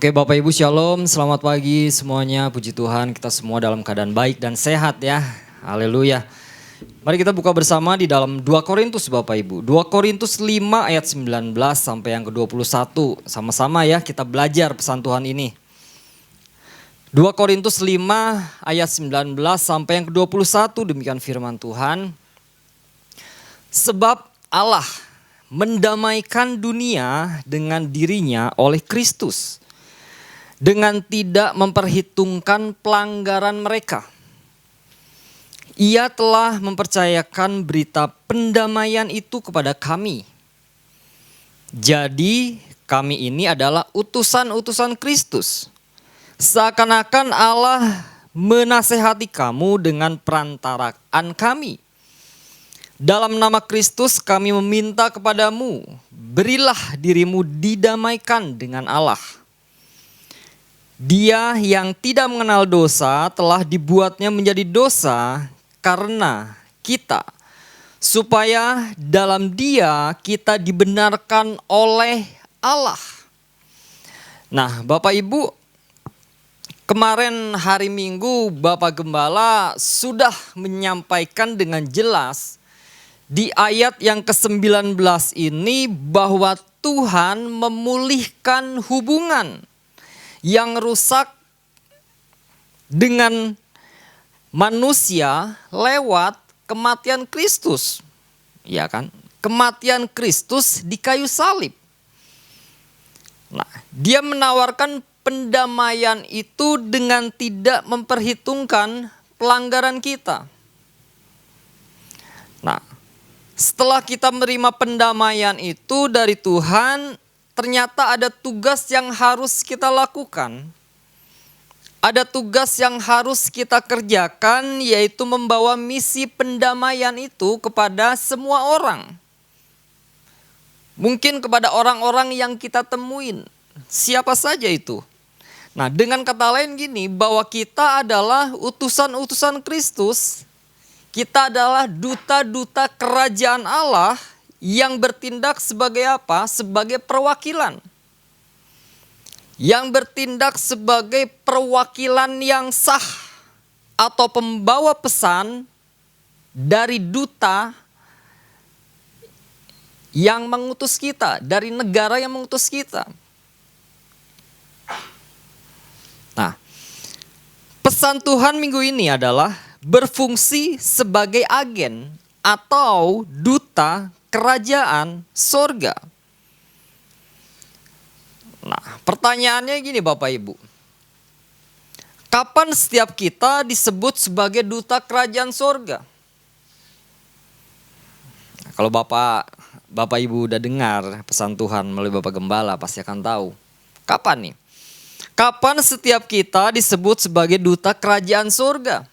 Oke, Bapak Ibu Shalom, selamat pagi semuanya. Puji Tuhan, kita semua dalam keadaan baik dan sehat ya. Haleluya. Mari kita buka bersama di dalam 2 Korintus Bapak Ibu. 2 Korintus 5 ayat 19 sampai yang ke-21. Sama-sama ya kita belajar pesan Tuhan ini. 2 Korintus 5 ayat 19 sampai yang ke-21, demikian firman Tuhan. Sebab Allah mendamaikan dunia dengan dirinya oleh Kristus, dengan tidak memperhitungkan pelanggaran mereka. Ia telah mempercayakan berita pendamaian itu kepada kami. Jadi kami ini adalah utusan-utusan Kristus. Seakan-akan Allah menasehati kamu dengan perantaraan kami. Dalam nama Kristus kami meminta kepadamu, berilah dirimu didamaikan dengan Allah. Dia yang tidak mengenal dosa telah dibuatnya menjadi dosa karena kita, supaya dalam Dia kita dibenarkan oleh Allah. Nah, Bapak Ibu, kemarin hari Minggu Bapak Gembala sudah menyampaikan dengan jelas di ayat yang ke-19 ini bahwa Tuhan memulihkan hubungan yang rusak dengan manusia lewat kematian Kristus. Ya kan? Kematian Kristus di kayu salib. Nah, Dia menawarkan pendamaian itu dengan tidak memperhitungkan pelanggaran kita. Nah, setelah kita menerima pendamaian itu dari Tuhan, ternyata ada tugas yang harus kita lakukan. Ada tugas yang harus kita kerjakan, yaitu membawa misi pendamaian itu kepada semua orang. Mungkin kepada orang-orang yang kita temuin. Siapa saja itu. Nah, dengan kata lain gini, bahwa kita adalah utusan-utusan Kristus. Kita adalah duta-duta kerajaan Allah yang bertindak sebagai apa? Sebagai perwakilan. Yang bertindak sebagai perwakilan yang sah atau pembawa pesan dari duta yang mengutus kita, dari negara yang mengutus kita. Nah, pesan Tuhan minggu ini adalah berfungsi sebagai agen atau duta kerajaan sorga. Nah, pertanyaannya gini Bapak Ibu. Kapan setiap kita disebut sebagai duta kerajaan sorga? Nah, kalau Bapak Ibu udah dengar pesan Tuhan melalui Bapak Gembala pasti akan tahu. Kapan nih? Kapan setiap kita disebut sebagai duta kerajaan sorga?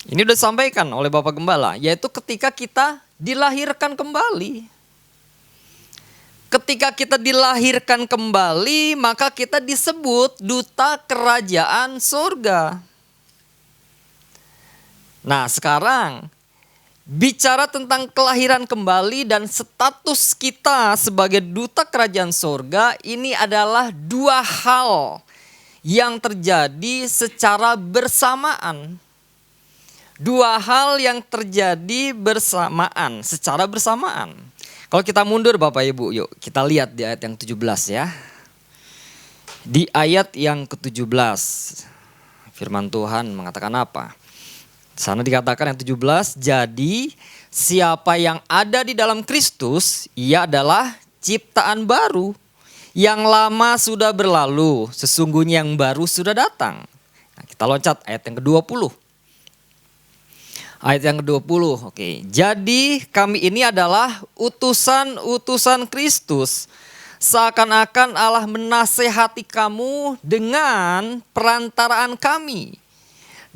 Ini udah disampaikan oleh Bapak Gembala, yaitu ketika kita dilahirkan kembali. Ketika kita dilahirkan kembali, maka kita disebut duta kerajaan surga. Nah, sekarang bicara tentang kelahiran kembali dan status kita sebagai duta kerajaan surga, ini adalah dua hal yang terjadi secara bersamaan. Dua hal yang terjadi bersamaan, secara bersamaan. Kalau kita mundur Bapak Ibu, yuk kita lihat di ayat yang 17 ya. Di ayat yang ke-17, firman Tuhan mengatakan apa? Di sana dikatakan yang 17, jadi siapa yang ada di dalam Kristus, ia adalah ciptaan baru. Yang lama sudah berlalu, sesungguhnya yang baru sudah datang. Nah, kita loncat ayat yang ke-20. Ayat yang ke-20, oke. Jadi kami ini adalah utusan-utusan Kristus. Seakan-akan Allah menasehati kamu dengan perantaraan kami.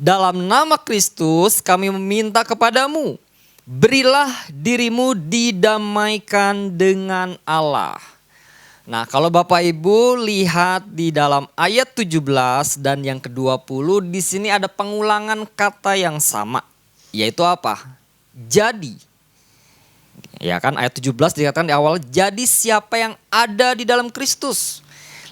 Dalam nama Kristus kami meminta kepadamu, berilah dirimu didamaikan dengan Allah. Nah, kalau Bapak Ibu lihat di dalam ayat 17 dan yang ke-20, di sini ada pengulangan kata yang sama. Yaitu apa? Jadi. Ya kan ayat 17 dikatakan di awal, jadi siapa yang ada di dalam Kristus.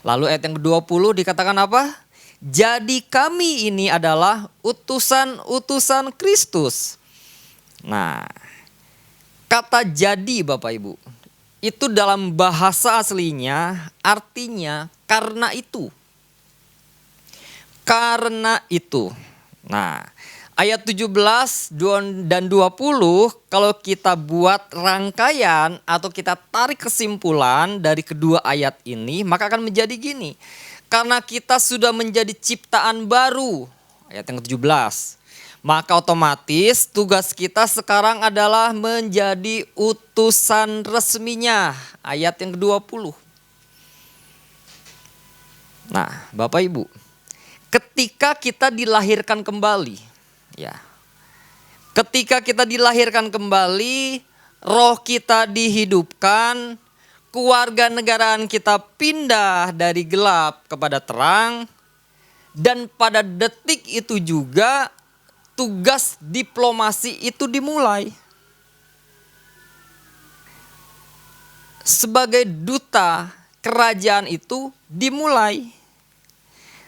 Lalu ayat yang ke-20 dikatakan apa? Jadi kami ini adalah utusan-utusan Kristus. Nah, kata jadi Bapak Ibu, itu dalam bahasa aslinya artinya karena itu. Karena itu. Nah, ayat 17 dan 20 kalau kita buat rangkaian atau kita tarik kesimpulan dari kedua ayat ini, maka akan menjadi gini. Karena kita sudah menjadi ciptaan baru, ayat yang ke-17. Maka otomatis tugas kita sekarang adalah menjadi utusan resminya, ayat yang ke-20. Nah, Bapak Ibu, ketika kita dilahirkan kembali, ya. Ketika kita dilahirkan kembali, roh kita dihidupkan, keluarga negaraan kita pindah dari gelap kepada terang, dan pada detik itu juga tugas diplomasi itu dimulai. Sebagai duta kerajaan itu dimulai.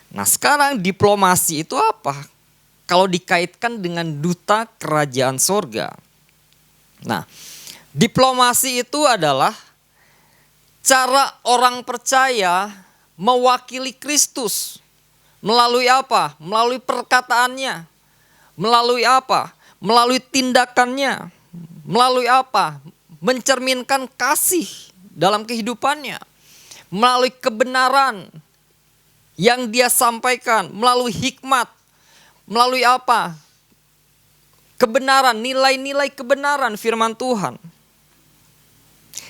Nah, sekarang diplomasi itu apa? Kalau dikaitkan dengan duta kerajaan sorga. Nah, diplomasi itu adalah cara orang percaya mewakili Kristus. Melalui apa? Melalui perkataannya. Melalui apa? Melalui tindakannya. Melalui apa? Mencerminkan kasih dalam kehidupannya. Melalui kebenaran yang dia sampaikan. Melalui hikmat. Melalui apa? Kebenaran, nilai-nilai kebenaran firman Tuhan.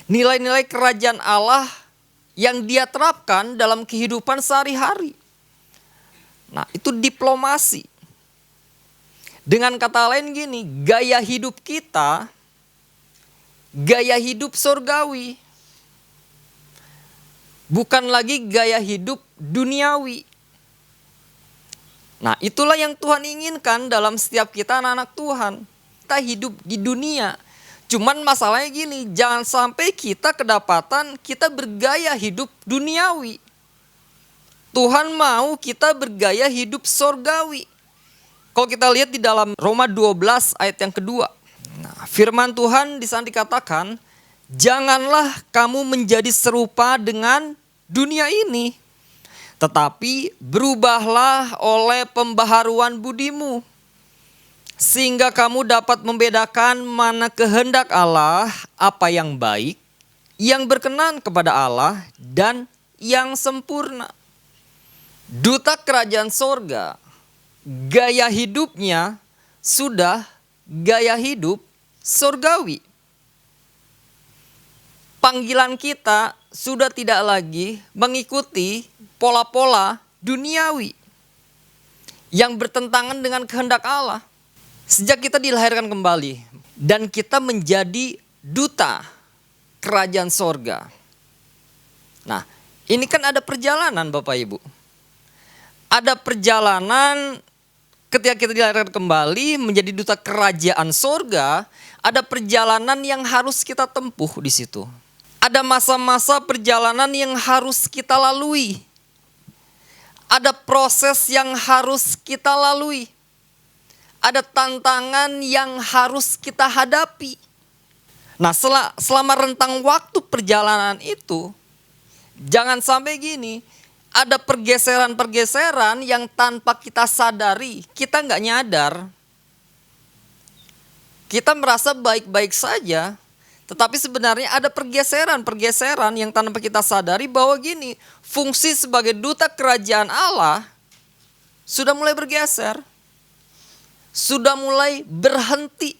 Nilai-nilai kerajaan Allah yang dia terapkan dalam kehidupan sehari-hari. Nah, itu diplomasi. Dengan kata lain gini, gaya hidup kita, gaya hidup surgawi. Bukan lagi gaya hidup duniawi. Nah, itulah yang Tuhan inginkan dalam setiap kita anak-anak Tuhan. Kita hidup di dunia. Cuman masalahnya gini, jangan sampai kita kedapatan kita bergaya hidup duniawi. Tuhan mau kita bergaya hidup sorgawi. Kalau kita lihat di dalam Roma 12 ayat yang kedua. Nah, firman Tuhan di sana dikatakan, janganlah kamu menjadi serupa dengan dunia ini, tetapi berubahlah oleh pembaharuan budimu, sehingga kamu dapat membedakan mana kehendak Allah, apa yang baik, yang berkenan kepada Allah, dan yang sempurna. Duta kerajaan sorga, gaya hidupnya sudah gaya hidup sorgawi. Panggilan kita sudah tidak lagi mengikuti pola-pola duniawi yang bertentangan dengan kehendak Allah. Sejak kita dilahirkan kembali dan kita menjadi duta kerajaan sorga. Nah, ini kan ada perjalanan Bapak Ibu. Ada perjalanan ketika kita dilahirkan kembali menjadi duta kerajaan sorga, ada perjalanan yang harus kita tempuh di situ. Ada masa-masa perjalanan yang harus kita lalui. Ada proses yang harus kita lalui. Ada tantangan yang harus kita hadapi. Nah, selama rentang waktu perjalanan itu, jangan sampai gini, ada pergeseran-pergeseran yang tanpa kita sadari, kita nggak nyadar. Kita merasa baik-baik saja, tetapi sebenarnya ada pergeseran-pergeseran yang tanpa kita sadari bahwa gini, fungsi sebagai duta kerajaan Allah sudah mulai bergeser. Sudah mulai berhenti.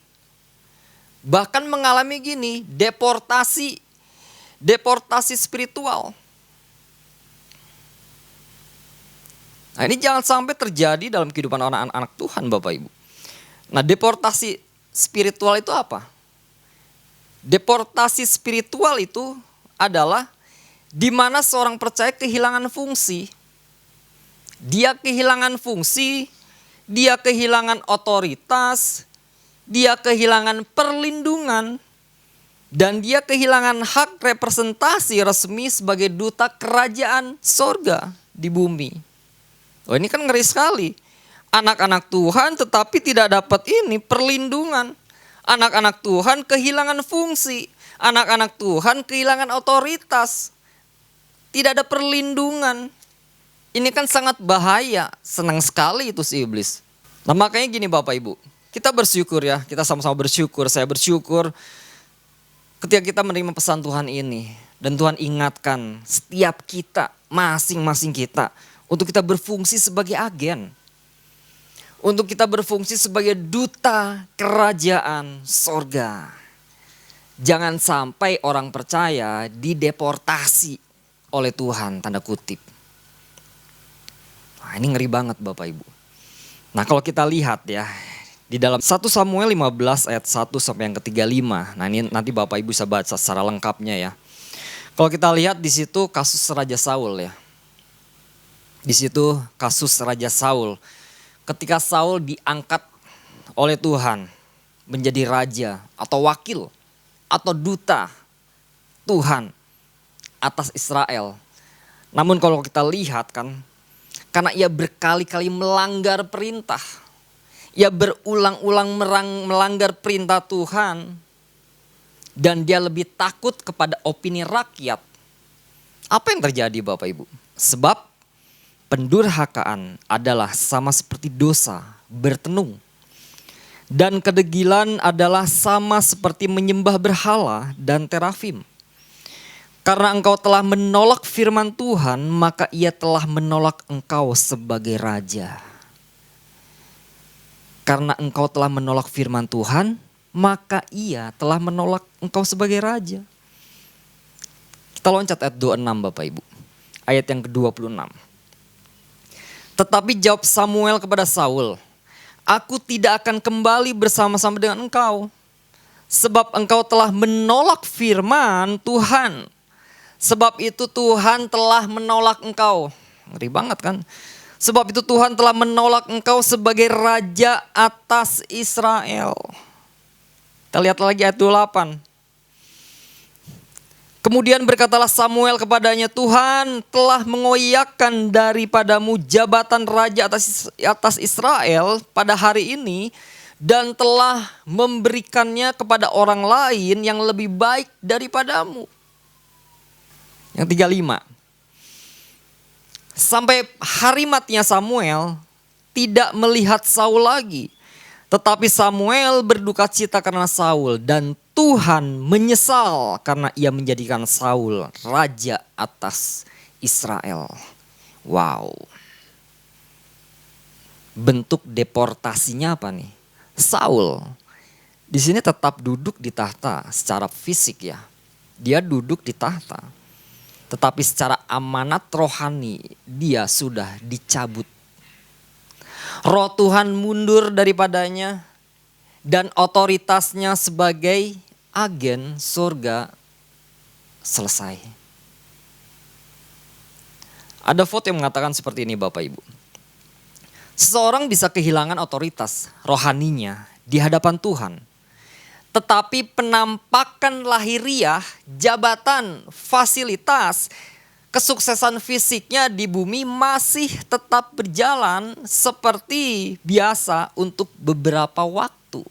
Bahkan mengalami gini, deportasi spiritual. Nah, ini jangan sampai terjadi dalam kehidupan anak-anak Tuhan Bapak Ibu. Nah, deportasi spiritual itu apa? Deportasi spiritual itu adalah di mana seorang percaya kehilangan fungsi. Dia kehilangan fungsi, dia kehilangan otoritas, dia kehilangan perlindungan. Dan dia kehilangan hak representasi resmi sebagai duta kerajaan sorga di bumi. Oh, ini kan ngeri sekali. Anak-anak Tuhan tetapi tidak dapat ini perlindungan. Anak-anak Tuhan kehilangan fungsi. Anak-anak Tuhan kehilangan otoritas. Tidak ada perlindungan. Ini kan sangat bahaya. Senang sekali itu si iblis. Nah makanya gini Bapak Ibu. Kita bersyukur ya. Kita sama-sama bersyukur. Saya bersyukur ketika kita menerima pesan Tuhan ini. Dan Tuhan ingatkan setiap kita, masing-masing kita. Untuk kita berfungsi sebagai agen. Untuk kita berfungsi sebagai duta kerajaan sorga. Jangan sampai orang percaya dideportasi oleh Tuhan, tanda kutip. Nah, ini ngeri banget Bapak Ibu. Nah kalau kita lihat ya, di dalam 1 Samuel 15 ayat 1 sampai yang ke-35. Nah ini nanti Bapak Ibu bisa baca secara lengkapnya ya. Kalau kita lihat di situ kasus Raja Saul ya. Di situ kasus Raja Saul. Ketika Saul diangkat oleh Tuhan menjadi raja atau wakil atau duta Tuhan atas Israel. Namun kalau kita lihat kan, karena ia berkali-kali melanggar perintah, ia berulang-ulang melanggar perintah Tuhan, dan dia lebih takut kepada opini rakyat. Apa yang terjadi Bapak Ibu? Sebab pendurhakaan adalah sama seperti dosa bertenung. Dan kedegilan adalah sama seperti menyembah berhala dan terafim. Karena engkau telah menolak firman Tuhan, maka ia telah menolak engkau sebagai raja. Karena engkau telah menolak firman Tuhan, maka ia telah menolak engkau sebagai raja. Kita loncat ayat 26 Bapak Ibu. Ayat yang ke-26. Tetapi jawab Samuel kepada Saul, aku tidak akan kembali bersama-sama dengan engkau. Sebab engkau telah menolak firman Tuhan. Sebab itu Tuhan telah menolak engkau. Ngeri banget kan? Sebab itu Tuhan telah menolak engkau sebagai raja atas Israel. Kita lihat lagi ayat 28. Kemudian berkatalah Samuel kepadanya, Tuhan telah mengoyakkan daripadamu jabatan raja atas Israel pada hari ini dan telah memberikannya kepada orang lain yang lebih baik daripadamu. Yang 35. Sampai hari matinya Samuel tidak melihat Saul lagi. Tetapi Samuel berduka cita karena Saul dan Tuhan menyesal karena ia menjadikan Saul raja atas Israel. Wow. Bentuk deportasinya apa nih? Saul di sini tetap duduk di tahta secara fisik ya. Dia duduk di tahta. Tetapi secara amanat rohani dia sudah dicabut. Roh Tuhan mundur daripadanya dan otoritasnya sebagai agen surga selesai. Ada foto yang mengatakan seperti ini Bapak Ibu. Seseorang bisa kehilangan otoritas rohaninya di hadapan Tuhan. Tetapi penampakan lahiriah, jabatan, fasilitas, kesuksesan fisiknya di bumi masih tetap berjalan seperti biasa untuk beberapa waktu.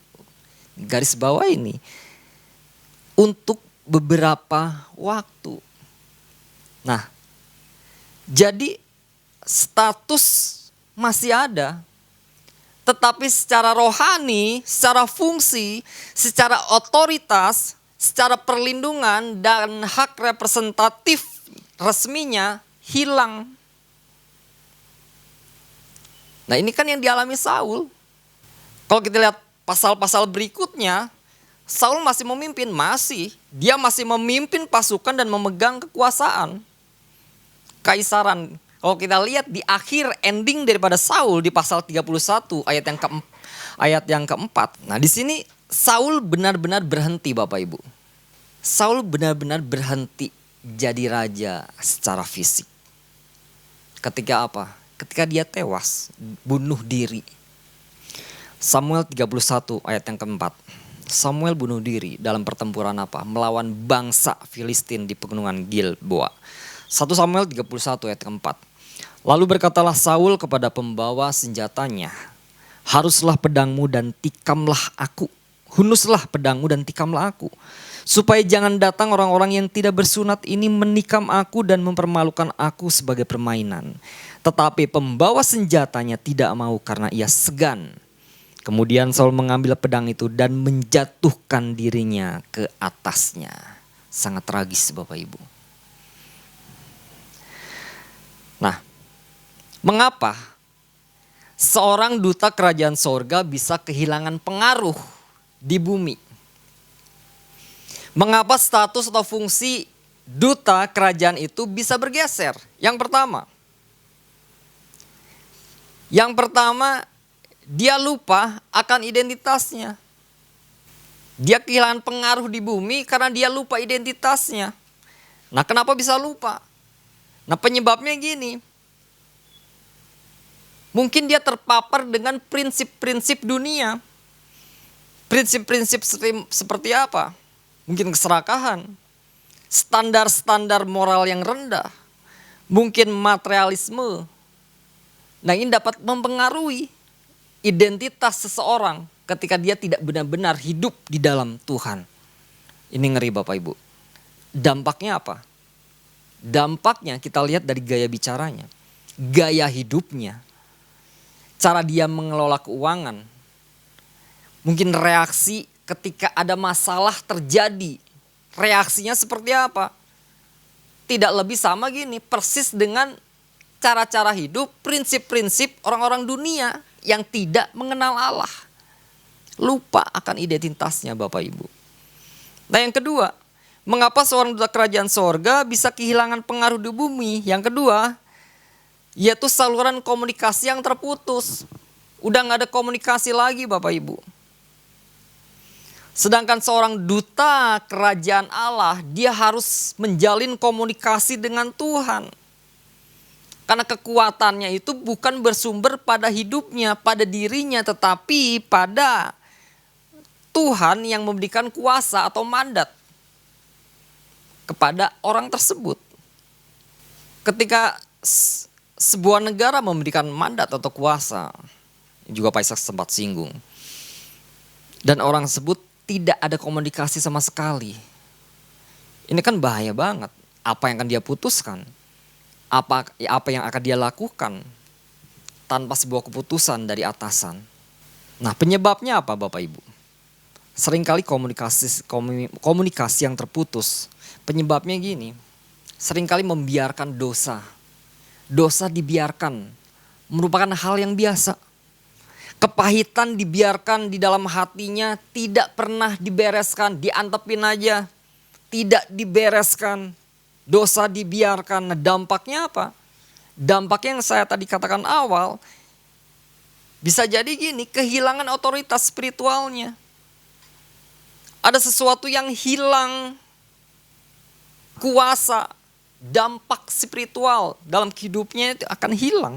Garis bawah ini. Untuk beberapa waktu. Nah, jadi status masih ada. Tetapi secara rohani, secara fungsi, secara otoritas, secara perlindungan dan hak representatif resminya hilang. Nah ini kan yang dialami Saul. Kalau kita lihat pasal-pasal berikutnya, Saul masih memimpin, dia masih memimpin pasukan dan memegang kekuasaan. Kaisaran. Kalau kita lihat di akhir ending daripada Saul di pasal 31 ayat yang keempat. Nah di sini Saul benar-benar berhenti Bapak Ibu. Saul benar-benar berhenti jadi raja secara fisik. Ketika apa? Ketika dia tewas, bunuh diri. Samuel 31 ayat yang keempat. Samuel bunuh diri dalam pertempuran apa? Melawan bangsa Filistin di pegunungan Gilboa. 1 Samuel 31 ayat keempat. Lalu berkatalah Saul kepada pembawa senjatanya, haruslah pedangmu dan tikamlah aku. Hunuslah pedangmu dan tikamlah aku. Supaya jangan datang orang-orang yang tidak bersunat ini menikam aku dan mempermalukan aku sebagai permainan. Tetapi pembawa senjatanya tidak mau karena ia segan. Kemudian Saul mengambil pedang itu dan menjatuhkan dirinya ke atasnya. Sangat tragis Bapak Ibu. Nah, mengapa seorang duta kerajaan sorga bisa kehilangan pengaruh di bumi? Mengapa status atau fungsi duta kerajaan itu bisa bergeser? Yang pertama, dia lupa akan identitasnya. Dia kehilangan pengaruh di bumi karena dia lupa identitasnya. Nah, kenapa bisa lupa? Nah, penyebabnya gini. Mungkin dia terpapar dengan prinsip-prinsip dunia. Prinsip-prinsip seperti apa? Mungkin keserakahan, standar-standar moral yang rendah, mungkin materialisme. Nah, ini dapat mempengaruhi identitas seseorang ketika dia tidak benar-benar hidup di dalam Tuhan. Ini ngeri Bapak Ibu. Dampaknya apa? Dampaknya kita lihat dari gaya bicaranya, gaya hidupnya, cara dia mengelola keuangan. Mungkin reaksi ketika ada masalah terjadi. Reaksinya seperti apa? Tidak lebih sama gini, persis dengan cara-cara hidup, prinsip-prinsip orang-orang dunia yang tidak mengenal Allah. Lupa akan identitasnya Bapak Ibu. Nah, yang kedua, mengapa seorang duta kerajaan sorga bisa kehilangan pengaruh di bumi? Yang kedua, yaitu saluran komunikasi yang terputus. Udah gak ada komunikasi lagi Bapak Ibu. Sedangkan seorang duta kerajaan Allah, dia harus menjalin komunikasi dengan Tuhan. Karena kekuatannya itu bukan bersumber pada hidupnya, pada dirinya, tetapi pada Tuhan yang memberikan kuasa atau mandat kepada orang tersebut. Ketika sebuah negara memberikan mandat atau kuasa, juga Pak Ishak sempat singgung, dan orang tersebut tidak ada komunikasi sama sekali. Ini kan bahaya banget. Apa yang akan dia putuskan? Apa yang akan dia lakukan tanpa sebuah keputusan dari atasan. Nah, penyebabnya apa Bapak Ibu? Seringkali komunikasi yang terputus. Penyebabnya gini, seringkali membiarkan dosa. Dosa dibiarkan, merupakan hal yang biasa. Kepahitan dibiarkan di dalam hatinya, tidak pernah dibereskan, diantepin aja. Tidak dibereskan. Dosa dibiarkan. Nah, dampaknya apa? Dampaknya yang saya tadi katakan awal, bisa jadi gini, kehilangan otoritas spiritualnya. Ada sesuatu yang hilang, kuasa, dampak spiritual dalam hidupnya itu akan hilang.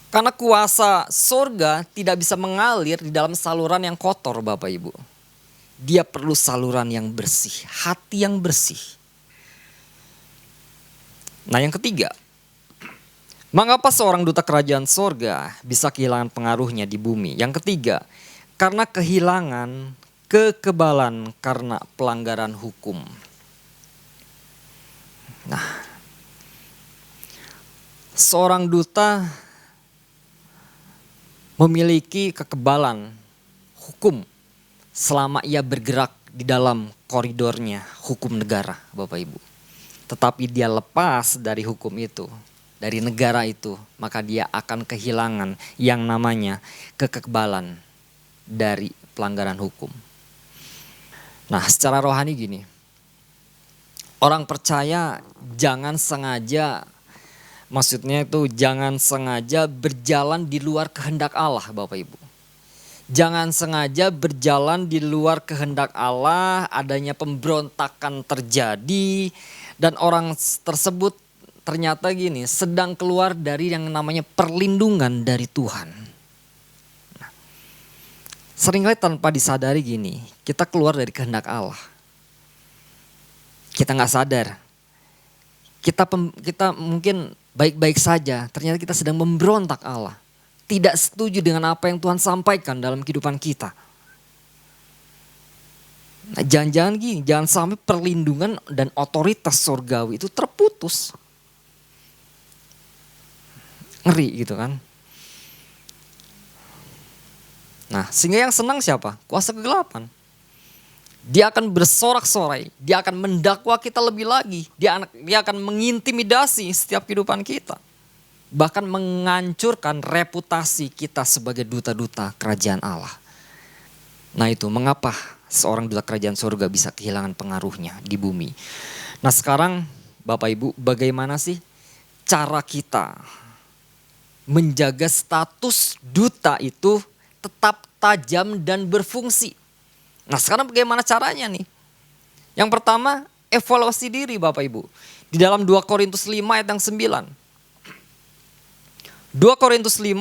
Karena kuasa sorga tidak bisa mengalir di dalam saluran yang kotor Bapak Ibu. Dia perlu saluran yang bersih, hati yang bersih. Nah, yang ketiga, mengapa seorang duta kerajaan sorga bisa kehilangan pengaruhnya di bumi? Yang ketiga, karena kehilangan kekebalan karena pelanggaran hukum. Nah, seorang duta memiliki kekebalan hukum selama ia bergerak di dalam koridornya hukum negara Bapak Ibu. Tetapi dia lepas dari hukum itu, dari negara itu, maka dia akan kehilangan yang namanya kekebalan dari pelanggaran hukum. Nah, secara rohani gini, orang percaya jangan sengaja, maksudnya itu jangan sengaja berjalan di luar kehendak Allah Bapak Ibu. Jangan sengaja berjalan di luar kehendak Allah, adanya pemberontakan terjadi dan orang tersebut ternyata gini, sedang keluar dari yang namanya perlindungan dari Tuhan. Nah, Seringkali tanpa disadari gini, kita keluar dari kehendak Allah. Kita nggak sadar. Kita mungkin baik-baik saja, ternyata kita sedang memberontak Allah. Tidak setuju dengan apa yang Tuhan sampaikan dalam kehidupan kita. Nah, jangan-jangan gini, jangan sampai perlindungan dan otoritas surgawi itu terputus. Ngeri gitu kan. Nah, sehingga yang senang siapa? Kuasa kegelapan. Dia akan bersorak-sorai, dia akan mendakwa kita lebih lagi, dia akan mengintimidasi setiap kehidupan kita. Bahkan menghancurkan reputasi kita sebagai duta-duta kerajaan Allah. Nah itu mengapa seorang duta kerajaan surga bisa kehilangan pengaruhnya di bumi. Nah sekarang Bapak Ibu, bagaimana sih cara kita menjaga status duta itu tetap tajam dan berfungsi? Nah sekarang bagaimana caranya nih? Yang pertama, evaluasi diri Bapak Ibu. Di dalam 2 Korintus 5 ayat yang 9. 2 Korintus 5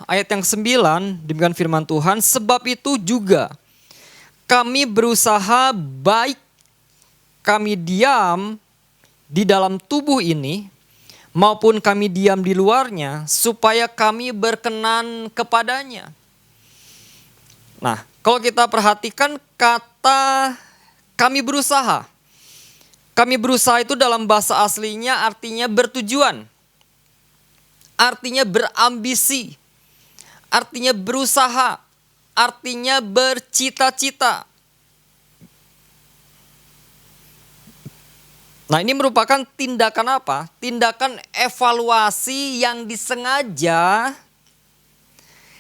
ayat yang 9, demikian firman Tuhan, sebab itu juga kami berusaha baik kami diam di dalam tubuh ini maupun kami diam di luarnya supaya kami berkenan kepadanya. Nah, kalau kita perhatikan kata kami berusaha. Kami berusaha itu dalam bahasa aslinya artinya bertujuan. Artinya berambisi. Artinya berusaha. Artinya bercita-cita. Nah, ini merupakan tindakan apa? Tindakan evaluasi yang disengaja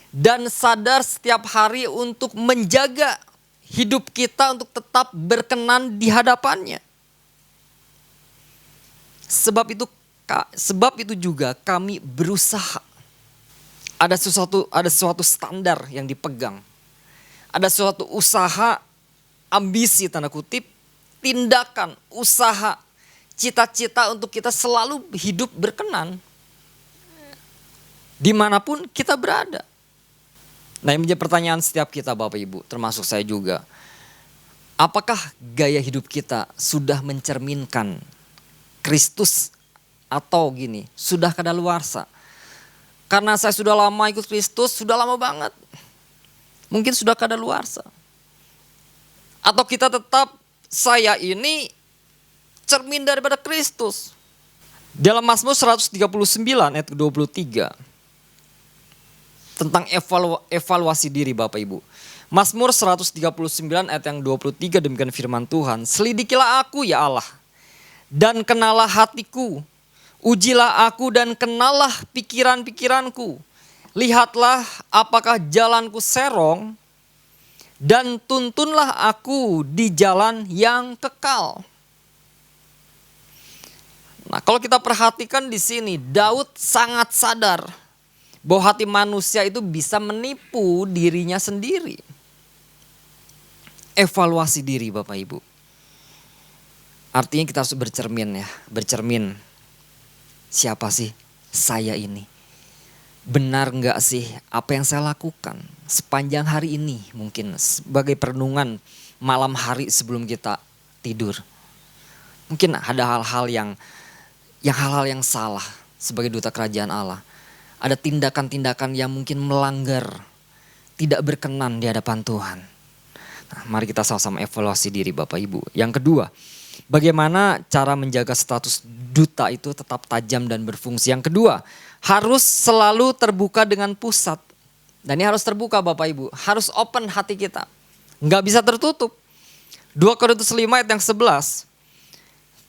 dan sadar setiap hari untuk menjaga hidup kita untuk tetap berkenan di hadapannya. Sebab itu juga kami berusaha. Ada suatu standar yang dipegang. Ada suatu usaha, ambisi tanda kutip, tindakan, usaha, cita-cita untuk kita selalu hidup berkenan. Dimanapun kita berada. Nah, yang menjadi pertanyaan setiap kita Bapak Ibu, termasuk saya juga. Apakah gaya hidup kita sudah mencerminkan Kristus atau gini, sudah kadaluarsa? Karena saya sudah lama ikut Kristus, sudah lama banget. Mungkin sudah kadaluarsa. Atau kita tetap, saya ini cermin daripada Kristus. Dalam Mazmur 139 ayat 23. Tentang evaluasi diri Bapak Ibu. Mazmur 139 ayat yang 23 demikian firman Tuhan. Selidikilah aku ya Allah dan kenalah hatiku. Ujilah aku dan kenalah pikiran-pikiranku. Lihatlah apakah jalanku serong dan tuntunlah aku di jalan yang kekal. Nah, kalau kita perhatikan di sini Daud sangat sadar bahwa hati manusia itu bisa menipu dirinya sendiri. Evaluasi diri Bapak Ibu. Artinya kita harus bercermin ya. Bercermin. Siapa sih saya ini? Benar gak sih apa yang saya lakukan sepanjang hari ini? Mungkin sebagai perenungan malam hari sebelum kita tidur. Mungkin ada hal-hal yang salah sebagai duta kerajaan Allah. Ada tindakan-tindakan yang mungkin melanggar, tidak berkenan di hadapan Tuhan. Nah, mari kita sama-sama evaluasi diri Bapak Ibu. Yang kedua, bagaimana cara menjaga status duta itu tetap tajam dan berfungsi. Yang kedua, harus selalu terbuka dengan pusat. Dan ini harus terbuka Bapak Ibu, harus open hati kita. Nggak bisa tertutup. 2 Korintus 5 ayat yang 11.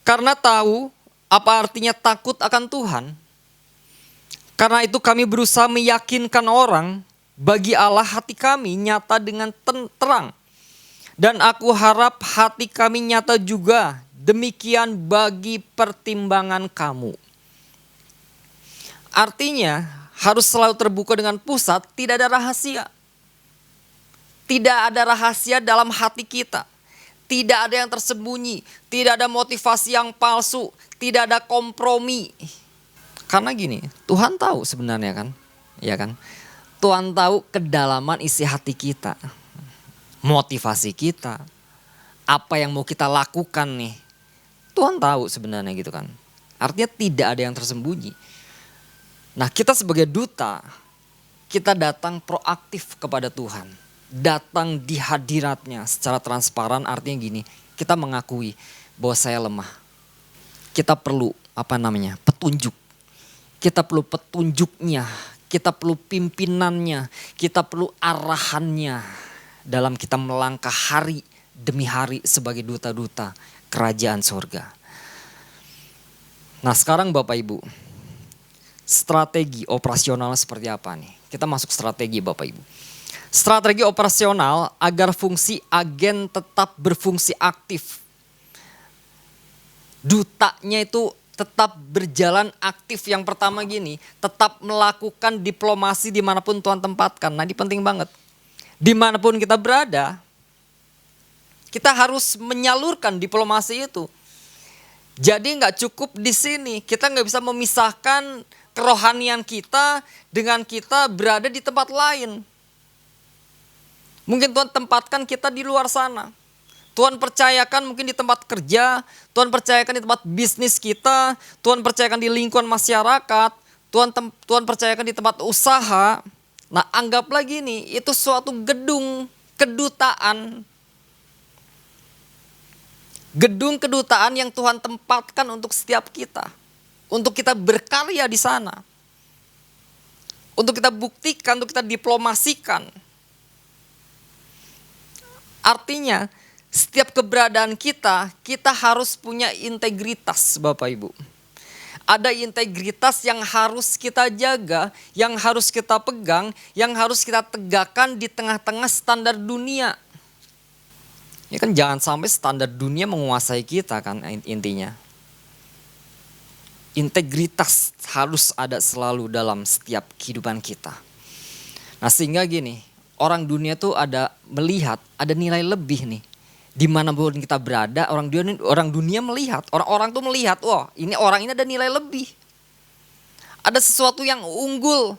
Karena tahu apa artinya takut akan Tuhan. Karena itu kami berusaha meyakinkan orang, bagi Allah hati kami nyata dengan terang. Dan aku harap hati kami nyata juga, demikian bagi pertimbangan kamu. Artinya harus selalu terbuka dengan pusat, tidak ada rahasia. Tidak ada rahasia dalam hati kita. Tidak ada yang tersembunyi, tidak ada motivasi yang palsu, tidak ada kompromi. Karena gini, Tuhan tahu sebenarnya kan, ya kan? Tuhan tahu kedalaman isi hati kita. motivasi kita, apa yang mau kita lakukan nih. Tuhan tahu sebenarnya gitu kan. Artinya tidak ada yang tersembunyi. Nah, kita sebagai duta, kita datang proaktif kepada Tuhan. Datang di hadiratnya secara transparan, artinya gini, kita mengakui bahwa saya lemah. Kita perlu petunjuk. Kita perlu petunjuknya, kita perlu pimpinannya, kita perlu arahannya dalam kita melangkah hari demi hari sebagai duta-duta kerajaan sorga. Nah, sekarang Bapak Ibu, strategi operasional seperti apa nih? Kita masuk strategi Bapak Ibu. Strategi operasional agar fungsi agen tetap berfungsi aktif. Dutanya itu tetap berjalan aktif. Yang pertama gini, tetap melakukan diplomasi dimanapun Tuhan tempatkan. Nah, ini penting banget. Dimanapun kita berada, kita harus menyalurkan diplomasi itu. Jadi nggak cukup di sini, kita nggak bisa memisahkan kerohanian kita dengan kita berada di tempat lain. Mungkin Tuhan tempatkan kita di luar sana. Tuhan percayakan mungkin di tempat kerja, Tuhan percayakan di tempat bisnis kita, Tuhan percayakan di lingkungan masyarakat, Tuhan percayakan di tempat usaha. Nah, anggaplah gini, itu suatu gedung kedutaan. Gedung kedutaan yang Tuhan tempatkan untuk setiap kita. Untuk kita berkarya di sana. Untuk kita buktikan, untuk kita diplomasikan. Artinya, setiap keberadaan kita harus punya integritas Bapak Ibu. Ada integritas yang harus kita jaga, yang harus kita pegang, yang harus kita tegakkan di tengah-tengah standar dunia. Ya kan jangan sampai standar dunia menguasai kita kan intinya. Integritas harus ada selalu dalam setiap kehidupan kita. Nah, sehingga gini, orang dunia tuh ada melihat, ada nilai lebih nih. Dimanapun kita berada, orang dunia melihat, orang-orang tuh melihat, wah ini orang ini ada nilai lebih. Ada sesuatu yang unggul,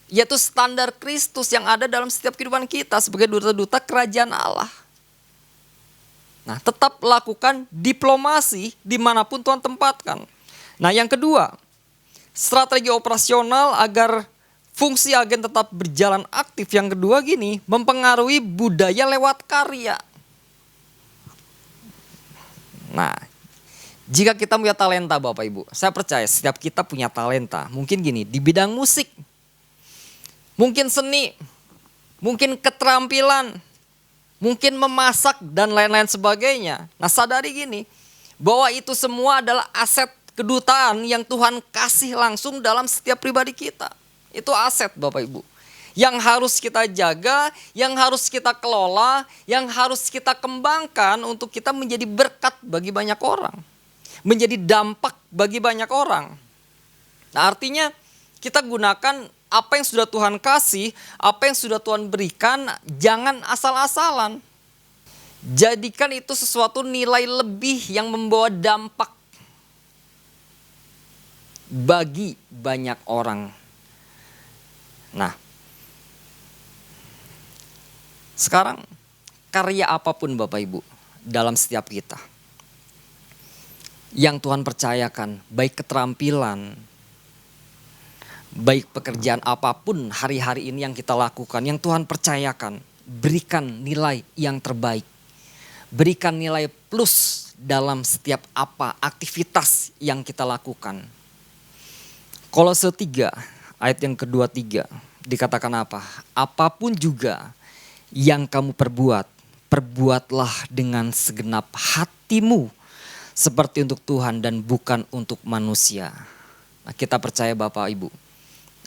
yaitu standar Kristus yang ada dalam setiap kehidupan kita sebagai duta-duta kerajaan Allah. Nah, tetap lakukan diplomasi dimanapun Tuhan tempatkan. Nah, yang kedua, strategi operasional agar fungsi agen tetap berjalan aktif. Yang kedua gini, mempengaruhi budaya lewat karya. Nah, jika kita punya talenta Bapak Ibu, saya percaya setiap kita punya talenta. Mungkin gini, di bidang musik, mungkin seni, mungkin keterampilan, mungkin memasak dan lain-lain sebagainya. Nah, sadari gini, bahwa itu semua adalah aset kedutaan yang Tuhan kasih langsung dalam setiap pribadi kita. Itu aset Bapak Ibu. Yang harus kita jaga, yang harus kita kelola, yang harus kita kembangkan untuk kita menjadi berkat bagi banyak orang. Menjadi dampak bagi banyak orang. Nah, artinya kita gunakan apa yang sudah Tuhan kasih, apa yang sudah Tuhan berikan, jangan asal-asalan. Jadikan itu sesuatu nilai lebih yang membawa dampak bagi banyak orang. Nah, sekarang karya apapun Bapak Ibu dalam setiap kita yang Tuhan percayakan, baik keterampilan, baik pekerjaan apapun hari-hari ini yang kita lakukan, yang Tuhan percayakan, berikan nilai yang terbaik. Berikan nilai plus dalam setiap aktivitas yang kita lakukan. Kolose 3 ayat yang kedua-3 dikatakan apa? Apapun juga yang kamu perbuat, perbuatlah dengan segenap hatimu seperti untuk Tuhan dan bukan untuk manusia. Nah, kita percaya Bapak Ibu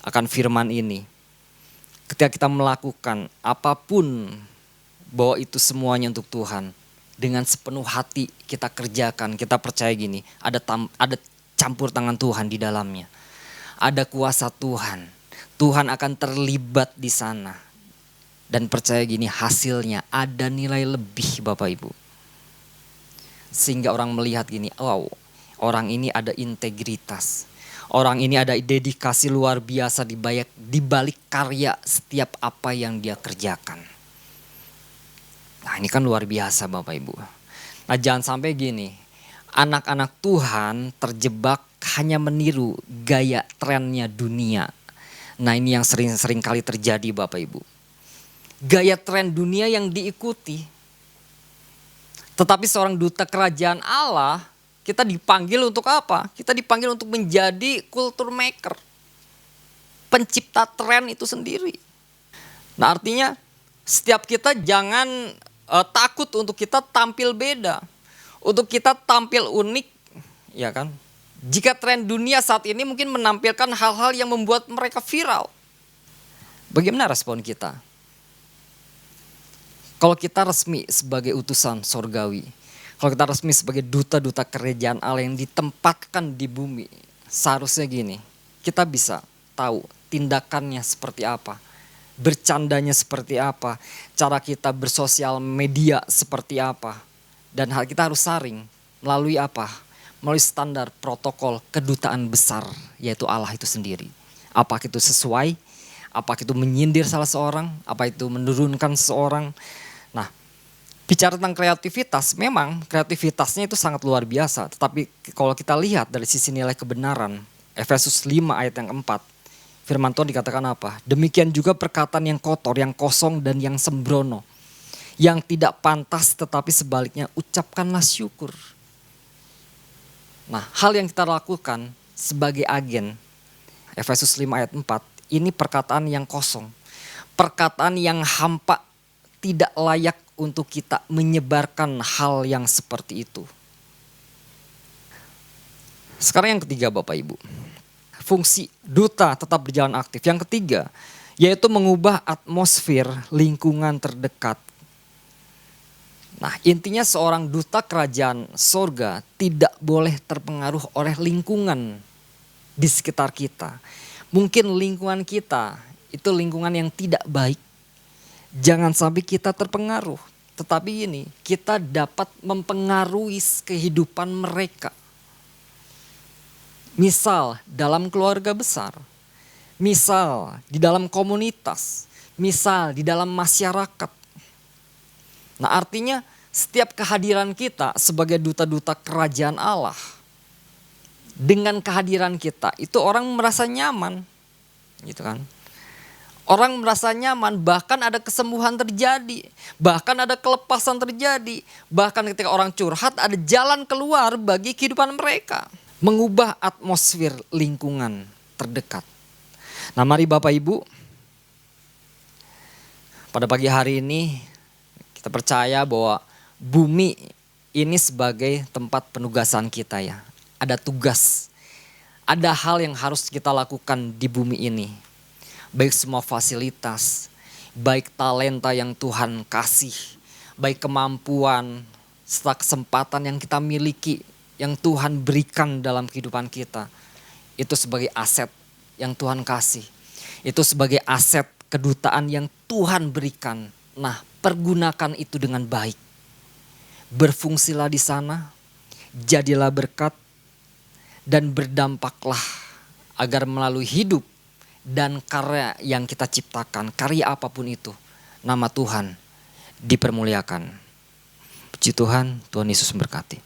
akan firman ini. Ketika kita melakukan apapun, bahwa itu semuanya untuk Tuhan. Dengan sepenuh hati kita kerjakan, kita percaya gini, ada campur tangan Tuhan di dalamnya. Ada kuasa Tuhan. Tuhan akan terlibat di sana. Dan percaya gini, hasilnya ada nilai lebih Bapak Ibu. Sehingga orang melihat gini, wow, orang ini ada integritas. Orang ini ada dedikasi luar biasa di balik karya setiap apa yang dia kerjakan. Nah ini kan luar biasa Bapak Ibu. Nah jangan sampai gini, anak-anak Tuhan terjebak hanya meniru gaya trennya dunia. Nah ini yang sering kali terjadi Bapak Ibu. Gaya tren dunia yang diikuti. Tetapi seorang duta kerajaan Allah, kita dipanggil untuk apa? Kita dipanggil untuk menjadi culture maker. Pencipta tren itu sendiri. Nah artinya setiap kita jangan takut untuk kita tampil beda. Untuk kita tampil unik, ya kan? Jika tren dunia saat ini mungkin menampilkan hal-hal yang membuat mereka viral. Bagaimana respon kita? Kalau kita resmi sebagai utusan sorgawi, kalau kita resmi sebagai duta-duta kerajaan Allah yang ditempatkan di bumi, seharusnya gini, kita bisa tahu tindakannya seperti apa, bercandanya seperti apa, cara kita bersosial media seperti apa, dan hal kita harus saring melalui apa? Melalui standar protokol kedutaan besar, yaitu Allah itu sendiri. Apakah itu sesuai? Apakah itu menyindir salah seorang? Apa itu menurunkan seseorang? Nah, bicara tentang kreativitas, memang kreativitasnya itu sangat luar biasa. Tetapi kalau kita lihat dari sisi nilai kebenaran, Efesus 5 ayat yang 4, firman Tuhan dikatakan apa? Demikian juga perkataan yang kotor, yang kosong dan yang sembrono. Yang tidak pantas tetapi sebaliknya ucapkanlah syukur. Nah, hal yang kita lakukan sebagai agen, Efesus 5 ayat 4, ini perkataan yang kosong. Perkataan yang hampa, tidak layak untuk kita menyebarkan hal yang seperti itu. Sekarang yang ketiga Bapak Ibu. Fungsi duta tetap berjalan aktif. Yang ketiga, yaitu mengubah atmosfer lingkungan terdekat. Nah intinya seorang duta kerajaan sorga tidak boleh terpengaruh oleh lingkungan di sekitar kita. Mungkin lingkungan kita itu lingkungan yang tidak baik. Jangan sampai kita terpengaruh. Tetapi ini kita dapat mempengaruhi kehidupan mereka. Misal dalam keluarga besar. Misal di dalam komunitas. Misal di dalam masyarakat. Nah artinya setiap kehadiran kita sebagai duta-duta kerajaan Allah. Dengan kehadiran kita itu orang merasa nyaman. Gitu kan. Orang merasa nyaman, bahkan ada kesembuhan terjadi, bahkan ada kelepasan terjadi, bahkan ketika orang curhat ada jalan keluar bagi kehidupan mereka. Mengubah atmosfer lingkungan terdekat. Nah mari Bapak Ibu, pada pagi hari ini kita percaya bahwa bumi ini sebagai tempat penugasan kita ya. Ada tugas, ada hal yang harus kita lakukan di bumi ini. Baik semua fasilitas, baik talenta yang Tuhan kasih, baik kemampuan, serta kesempatan yang kita miliki, yang Tuhan berikan dalam kehidupan kita. Itu sebagai aset yang Tuhan kasih. Itu sebagai aset kedutaan yang Tuhan berikan. Nah, pergunakan itu dengan baik. Berfungsilah di sana, jadilah berkat, dan berdampaklah agar melalui hidup dan karya yang kita ciptakan, karya apapun itu, nama Tuhan dipermuliakan. Puji Tuhan, Tuhan Yesus memberkati.